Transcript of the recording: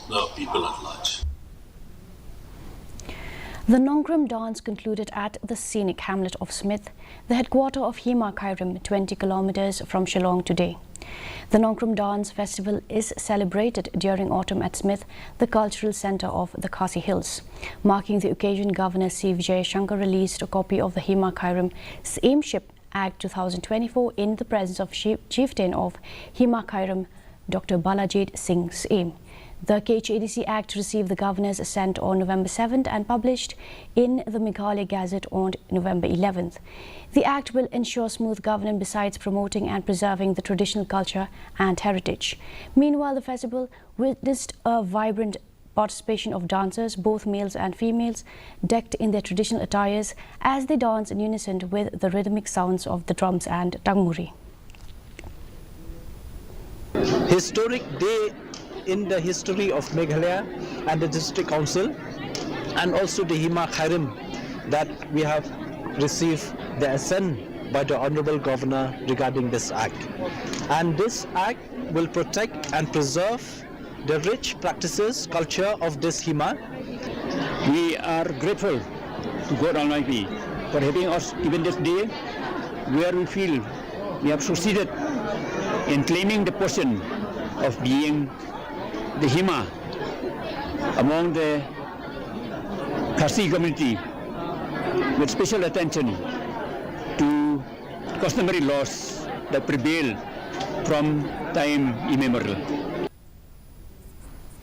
the people at large. The Nongkrem dance concluded at the scenic hamlet of Smith, the headquarters of Hima, Khyrim, 20 kilometers from Shillong today. The Nongkrem Dance Festival is celebrated during autumn at Smith, the cultural centre of the Khasi Hills. Marking the occasion, Governor C. Vijay Shankar released a copy of the Hima Khyrim Syiemship Act 2024 in the presence of Chieftain of Hima Khyrim, Dr. Balajit Singh Siem. The KHADC Act received the Governor's assent on November 7th and published in the Meghalaya Gazette on November 11th. The Act will ensure smooth governance besides promoting and preserving the traditional culture and heritage. Meanwhile, the festival witnessed a vibrant participation of dancers, both males and females, decked in their traditional attires as they dance in unison with the rhythmic sounds of the drums and tangmuri. Historic day in the history of Meghalaya and the District Council, and also the Hima Khyrim, that we have received the assent by the Honorable Governor regarding this act. And this act will protect and preserve the rich practices, culture of this Hima. We are grateful to God Almighty for having us given this day where we feel we have succeeded in claiming the portion of being the Hima among the Khasi community, with special attention to customary laws that prevail from time immemorial.